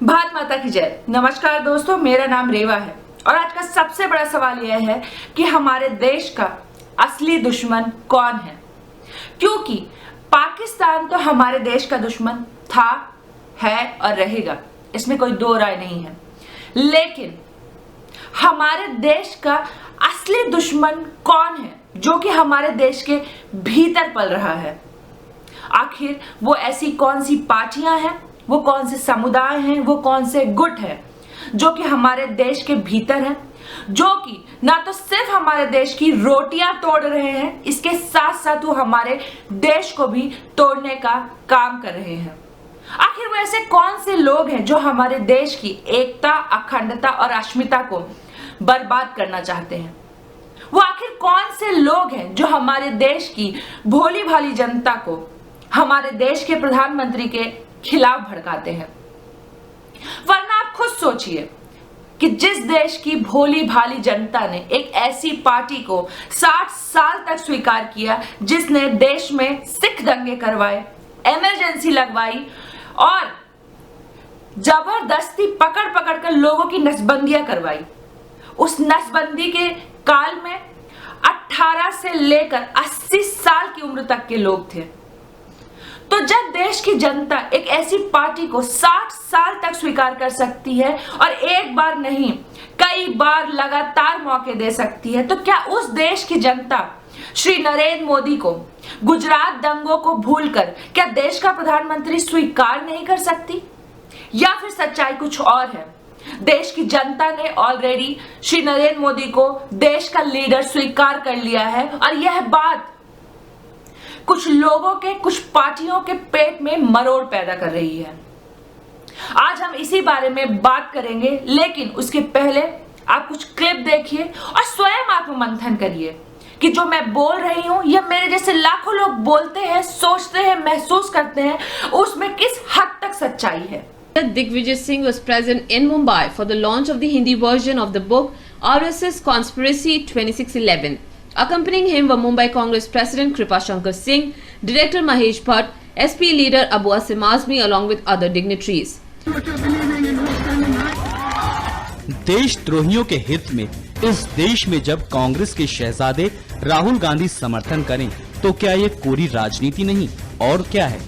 भारत माता की जय। नमस्कार दोस्तों, मेरा नाम रेवा है और आज का सबसे बड़ा सवाल यह है कि हमारे देश का असली दुश्मन कौन है। क्योंकि पाकिस्तान तो हमारे देश का दुश्मन था, है और रहेगा, इसमें कोई दो राय नहीं है। लेकिन हमारे देश का असली दुश्मन कौन है जो कि हमारे देश के भीतर पल रहा है। आखिर वो ऐसी कौन सी पार्टियां हैं, वो कौन से समुदाय हैं, वो कौन से गुट हैं जो कि हमारे देश के भीतर हैं, जो कि ना तो सिर्फ हमारे देश की रोटियां तोड़ रहे हैं, इसके साथ साथ वो हमारे देश को भी तोड़ने का काम कर रहे हैं। आखिर वो ऐसे कौन से लोग हैं जो हमारे देश की एकता, अखंडता और अस्मिता को बर्बाद करना चाहते हैं। वो आखिर कौन से लोग हैं जो हमारे देश की भोली भाली जनता को हमारे देश के प्रधानमंत्री के खिलाफ भड़काते हैं। वरना आप खुद सोचिए कि जिस देश की भोली भाली जनता ने एक ऐसी पार्टी को 60 साल तक स्वीकार किया, जिसने देश में सिख दंगे करवाए, इमरजेंसी लगवाई और जबरदस्ती पकड़ पकड़ कर लोगों की नसबंदियां करवाई, उस नसबंदी के काल में 18 से लेकर 80 साल की उम्र तक के लोग थे। तो जब देश की जनता एक ऐसी पार्टी को 60 साल तक स्वीकार कर सकती है और एक बार नहीं कई बार लगातार मौके दे सकती है, तो क्या उस देश की जनता श्री नरेंद्र मोदी को गुजरात दंगों को भूलकर क्या देश का प्रधानमंत्री स्वीकार नहीं कर सकती? या फिर सच्चाई कुछ और है? देश की जनता ने ऑलरेडी श्री नरेंद्र मोदी को देश का लीडर स्वीकार कर लिया है और यह बात कुछ लोगों के, कुछ पार्टियों के पेट में मरोड़ पैदा कर रही है। आज हम इसी बारे में बात करेंगे, लेकिन उसके पहले आप कुछ क्लिप देखिए और स्वयं आत्ममंथन करिए कि जो मैं बोल रही हूं या मेरे जैसे लाखों लोग बोलते हैं, सोचते हैं, महसूस करते हैं, उसमें किस हद तक सच्चाई है। Digvijay Singh was present in Mumbai for the launch of the Hindi version of the book RSS Conspiracy 2611. Accompanying him were Mumbai Congress President Kripa Shankar Singh, Director Mahesh Bhatt, SP leader Abu Asim Azmi along with other dignitaries. देशद्रोहियों के हित में इस देश में जब कांग्रेस के शहजादे राहुल गांधी समर्थन करें तो क्या ये कोरी राजनीति नहीं और क्या है?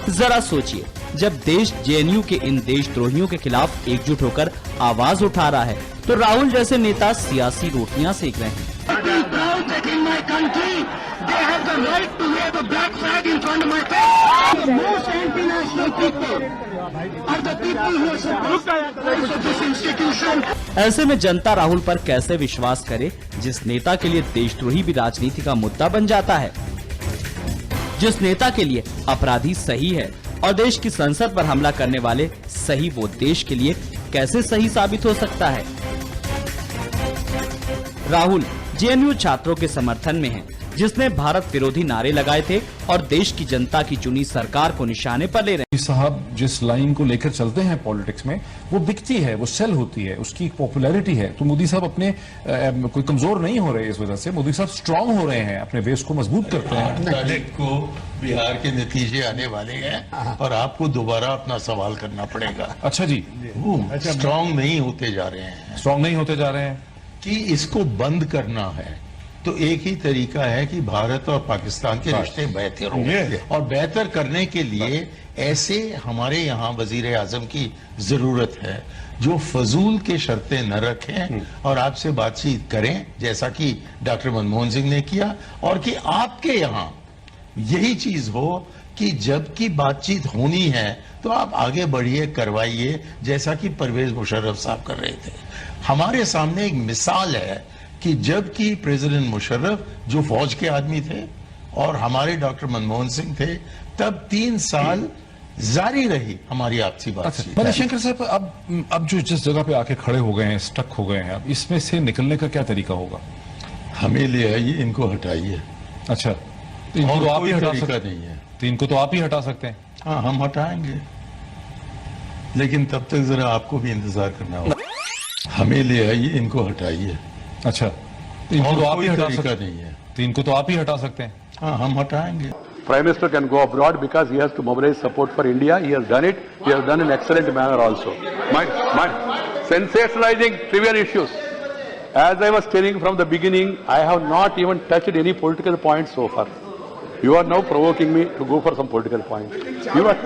जरा सोचिए, जब देश जेएनयू के इन देशद्रोहियों के खिलाफ एकजुट होकर आवाज उठा रहा है तो राहुल जैसे नेता सियासी रोटियां सेक रहे हैं। ऐसे में जनता राहुल पर कैसे विश्वास करे, जिस नेता के लिए देशद्रोही भी राजनीति का मुद्दा बन जाता है, जिस नेता के लिए अपराधी सही है और देश की संसद पर हमला करने वाले सही, वो देश के लिए कैसे सही साबित हो सकता है? राहुल जेएनयू छात्रों के समर्थन में हैं, जिसने भारत विरोधी नारे लगाए थे और देश की जनता की चुनी सरकार को निशाने पर ले रहे हैं। साहब जिस लाइन को लेकर चलते हैं पॉलिटिक्स में, वो बिकती है, वो सेल होती है, उसकी पॉपुलैरिटी है। तो मोदी साहब अपने कोई कमजोर नहीं हो रहे इस वजह से, मोदी साहब स्ट्रांग हो रहे हैं, अपने बेस को मजबूत करते हैं। 8 तारीख को बिहार के नतीजे आने वाले हैं और आपको दोबारा अपना सवाल करना पड़ेगा। अच्छा जी, स्ट्रांग नहीं होते जा रहे हैं, स्ट्रांग नहीं होते जा रहे हैं कि इसको बंद करना है तो एक ही तरीका है कि भारत और पाकिस्तान के रिश्ते बेहतर हों, और बेहतर करने के लिए ऐसे हमारे यहाँ वजीर आजम की जरूरत है जो फजूल के शर्तें न रखें और आपसे बातचीत करें, जैसा कि डॉक्टर मनमोहन सिंह ने किया, और कि आपके यहाँ यही चीज हो कि जब की बातचीत होनी है तो आप आगे बढ़िए, करवाइए, जैसा कि परवेज मुशर्रफ साहब कर रहे थे। हमारे सामने एक मिसाल है कि जबकि प्रेसिडेंट मुशर्रफ जो फौज के आदमी थे और हमारे डॉक्टर मनमोहन सिंह थे, तब 3 साल जारी रही हमारी आपसी बातचीत। मणिशंकर साहब, अब जो जिस जगह पे आके खड़े हो गए हैं, स्टक हो गए हैं, अब इसमें से निकलने का क्या तरीका होगा? हमें ले आइए, इनको हटाइए। अच्छा, तो इनको तो आप ही हटा सकते हैं? तो इनको तो आप ही हटा सकते हैं? हाँ, हम हटाएंगे, लेकिन तब तक जरा आपको भी इंतजार करना होगा। हमें ले आइए, इनको हटाइए। अच्छा, तो इनको तो आप ही हटा सकते हैं? नहीं है, तो इनको तो आप ही हटा सकते हैं? हाँ, हम हटाएंगे। Prime Minister can go abroad because he has to mobilize support for India. He has done it. He has done in excellent manner also. My sensationalizing trivial issues. As I was telling from the beginning, I have not even touched any political points so far. You are now provoking me to go for some political points. You are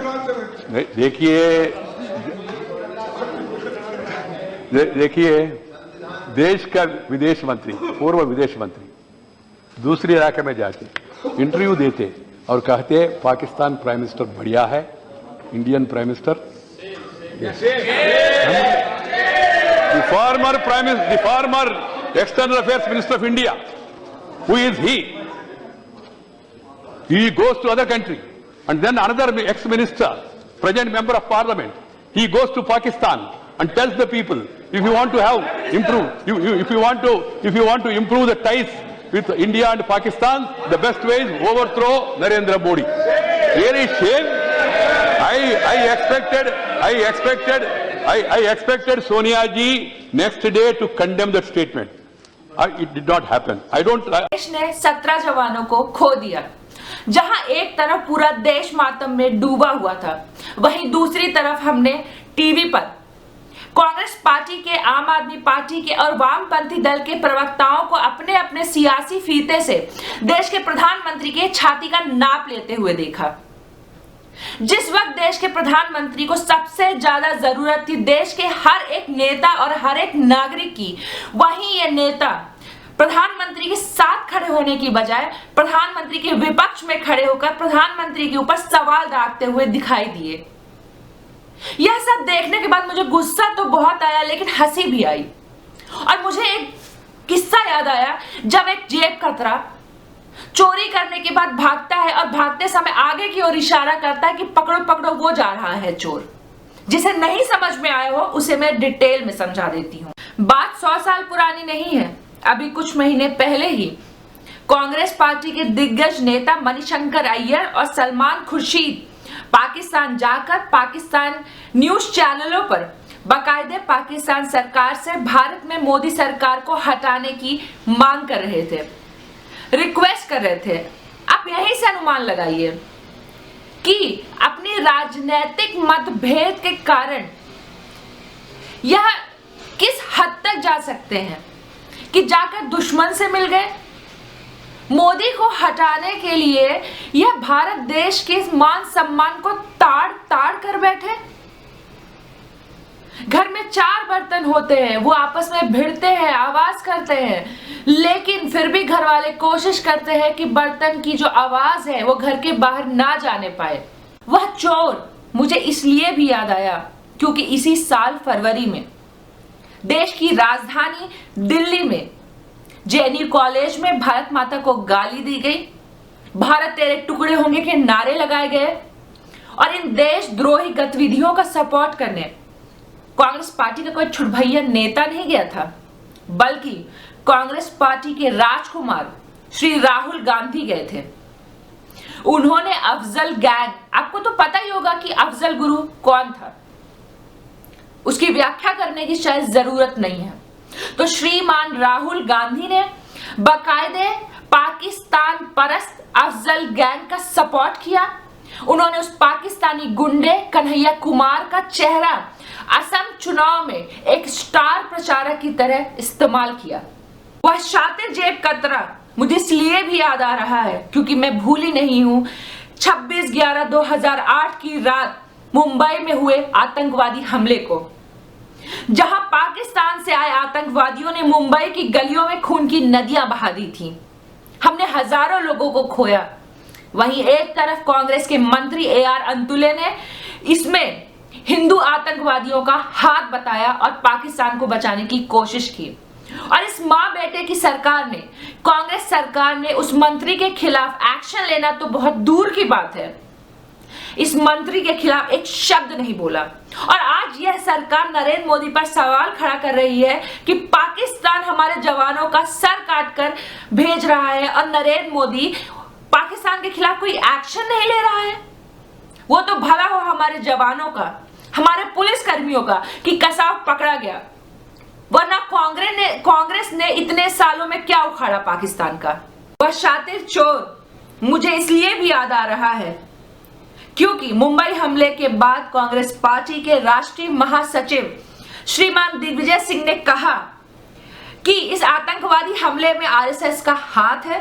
देखिए देश का विदेश मंत्री, पूर्व विदेश मंत्री दूसरे इलाके में जाके इंटरव्यू देते और कहते पाकिस्तान प्राइम मिनिस्टर बढ़िया है, Indian prime minister the former external affairs minister of India, who is he goes to other country, and then another ex-minister, present member of parliament, he goes to Pakistan and tells the people, if you want to have improve, if you want to improve the ties with India and Pakistan, the best way is overthrow Narendra Modi. Really shame. I expected Sonia ji next day to condemn that statement. It did not happen. देश ने 17 जवानों को खो दिया। जहां एक तरफ पूरा देश मातम में डूबा हुआ था, वहीं दूसरी तरफ हमने टीवी पर कांग्रेस पार्टी के, आम आदमी पार्टी के और वामपंथी दल के प्रवक्ताओं को अपने अपने सियासी फीते से देश के प्रधानमंत्री के छाती का नाप लेते हुए देखा। जिस वक्त देश के प्रधानमंत्री को सबसे ज्यादा जरूरत थी देश के हर एक नेता और हर एक नागरिक की, वहीं ये नेता प्रधानमंत्री के साथ खड़े होने की बजाय प्रधानमंत्री के विपक्ष में खड़े होकर प्रधानमंत्री के ऊपर सवाल दागते हुए दिखाई दिए। यह सब देखने के बाद मुझे गुस्सा तो बहुत आया, लेकिन हंसी भी आई। और मुझे एक किस्सा याद आया, जब एक जेब कतरा चोरी करने के बाद भागता है और भागते समय आगे की ओर इशारा करता है कि पकड़ो पकड़ो, वो जा रहा है चोर। जिसे नहीं समझ में आया हो उसे मैं डिटेल में समझा देती हूँ। बात 100 साल पुरानी नहीं है। अभी कुछ महीने पहले ही कांग्रेस पार्टी के दिग्गज नेता मणिशंकर अय्यर और सलमान खुर्शीद पाकिस्तान जाकर पाकिस्तान न्यूज चैनलों पर बाकायदे पाकिस्तान सरकार से भारत में मोदी सरकार को हटाने की मांग कर रहे थे, रिक्वेस्ट कर रहे थे। आप यहीं से अनुमान लगाइए कि अपनी राजनीतिक मतभेद के कारण यह किस हद तक जा सकते हैं कि जाकर दुश्मन से मिल गए। मोदी को हटाने के लिए यह भारत देश के मान सम्मान को ताड़ ताड़ कर बैठे। घर में 4 बर्तन होते हैं, वो आपस में भिड़ते हैं, आवाज करते हैं, लेकिन फिर भी घर वाले कोशिश करते हैं कि बर्तन की जो आवाज है वो घर के बाहर ना जाने पाए। वह चोर मुझे इसलिए भी याद आया क्योंकि इसी साल फरवरी में देश की राजधानी दिल्ली में जेएनयू कॉलेज में भारत माता को गाली दी गई, भारत तेरे टुकड़े होंगे के नारे लगाए गए। और इन देशद्रोही गतिविधियों का सपोर्ट करने कांग्रेस पार्टी का कोई छुटभैया नेता नहीं गया था, बल्कि कांग्रेस पार्टी के राजकुमार श्री राहुल गांधी गए थे। उन्होंने अफजल गैंग, आपको तो पता ही होगा कि अफजल गुरु कौन था, उसकी व्याख्या करने की शायद जरूरत नहीं है। तो श्रीमान राहुल गांधी ने बाकायदे पाकिस्तान परस्त अफजल गैंग का सपोर्ट किया। उन्होंने उस पाकिस्तानी गुंडे कन्हैया कुमार का चेहरा असम चुनाव में एक स्टार प्रचारक की तरह इस्तेमाल किया। वह शातिर जेब कतरा मुझे इसलिए भी याद आ रहा है क्योंकि मैं भूली नहीं हूं 26/11/2008 की रात मुंबई में हुए आतंकवादी हमले को, जहां पाकिस्तान से आए आतंकवादियों ने मुंबई की गलियों में खून की नदियां बहा दी थी। हमने हजारों लोगों को खोया। वहीं एक तरफ कांग्रेस के मंत्री AR अंतुले ने इसमें हिंदू आतंकवादियों का हाथ बताया और पाकिस्तान को बचाने की कोशिश की। और इस मां बेटे की सरकार ने, कांग्रेस सरकार ने उस मंत्री के खिलाफ एक्शन लेना तो बहुत दूर की बात है, इस मंत्री के खिलाफ एक शब्द नहीं बोला। और आज यह सरकार नरेंद्र मोदी पर सवाल खड़ा कर रही है कि पाकिस्तान हमारे जवानों का सर काटकर भेज रहा है और नरेंद्र मोदी पाकिस्तान के खिलाफ कोई एक्शन नहीं ले रहा है। वो तो भला हो हमारे जवानों का, हमारे पुलिस कर्मियों का कि कसाब पकड़ा गया, वरना कांग्रेस ने इतने सालों में क्या उखाड़ा पाकिस्तान का। वह शातिर चोर मुझे इसलिए भी याद आ रहा है क्योंकि मुंबई हमले के बाद कांग्रेस पार्टी के राष्ट्रीय महासचिव श्रीमान दिग्विजय सिंह ने कहा कि इस आतंकवादी हमले में आरएसएस का हाथ है।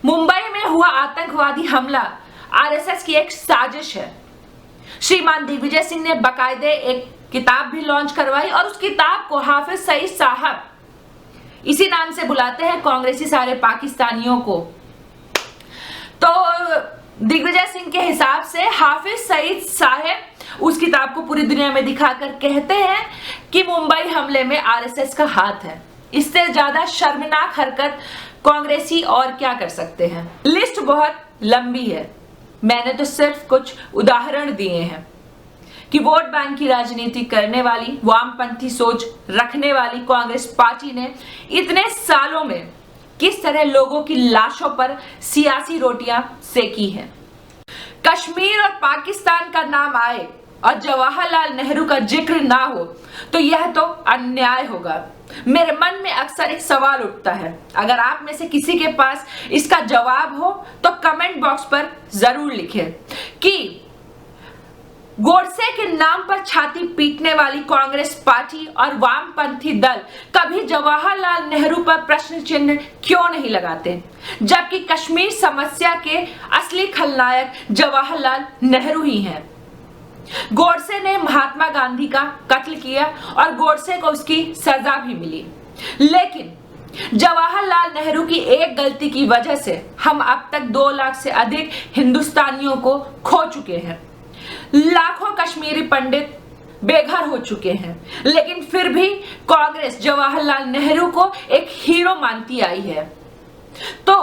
मुंबई में हुआ आतंकवादी हमला आरएसएस की एक साजिश है। श्रीमान दिग्विजय सिंह ने बाकायदे एक किताब भी लॉन्च करवाई और उस किताब को हाफिज सईद साहब, इसी नाम से बुलाते हैं कांग्रेसी सारे पाकिस्तानियों को, तो दिग्विजय सिंह के हिसाब से हाफिज सईद साहब उस किताब को पूरी दुनिया में दिखाकर कहते हैं कि मुंबई हमले में आरएसएस का हाथ है। इससे ज्यादा शर्मनाक हरकत कांग्रेसी और क्या कर सकते हैं। लिस्ट बहुत लंबी है, मैंने तो सिर्फ कुछ उदाहरण दिए हैं कि वोट बैंक की राजनीति करने वाली वामपंथी सोच रखने वाली कांग्रेस पार्टी ने इतने सालों में किस तरह लोगों की लाशों पर सियासी रोटियां सेकी हैं। कश्मीर और पाकिस्तान का नाम आए और जवाहरलाल नेहरू का जिक्र ना हो तो यह तो अन्याय होगा। मेरे मन में अक्सर एक सवाल उठता है, अगर आप में से किसी के पास इसका जवाब हो तो कमेंट बॉक्स पर जरूर लिखें कि गोडसे के नाम पर छाती पीटने वाली कांग्रेस पार्टी और वामपंथी दल कभी जवाहरलाल नेहरू पर प्रश्न चिन्ह क्यों नहीं लगाते, जबकि कश्मीर समस्या के असली खलनायक जवाहरलाल नेहरू ही हैं। गोडसे ने महात्मा गांधी का कत्ल किया और गोडसे को उसकी सजा भी मिली, लेकिन जवाहरलाल नेहरू की एक गलती की वजह से हम अब तक 2 लाख से अधिक हिंदुस्तानियों को खो चुके हैं। लाखों कश्मीरी पंडित बेघर हो चुके हैं, लेकिन फिर भी कांग्रेस जवाहरलाल नेहरू को एक हीरो मानती आई है। तो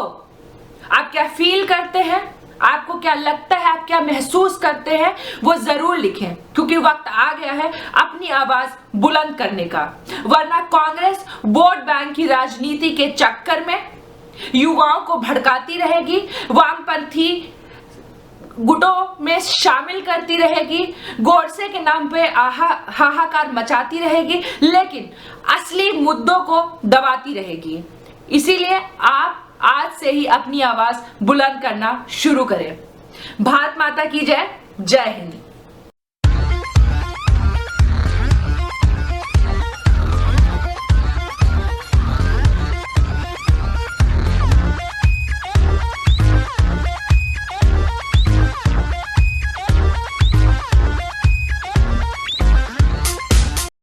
आप क्या फील करते हैं, आपको क्या लगता है, आप क्या महसूस करते हैं, वो जरूर लिखें, क्योंकि वक्त आ गया है अपनी आवाज बुलंद करने का। वरना कांग्रेस वोट बैंक की राजनीति के चक्कर में युवाओं को भड़काती रहेगी, वामपंथी गुटों में शामिल करती रहेगी, गोडसे के नाम पे हाहाकार मचाती रहेगी, लेकिन असली मुद्दों को दबाती रहेगी। इसीलिए आप आज से ही अपनी आवाज बुलंद करना शुरू करें। भारत माता की जय, जय हिंद।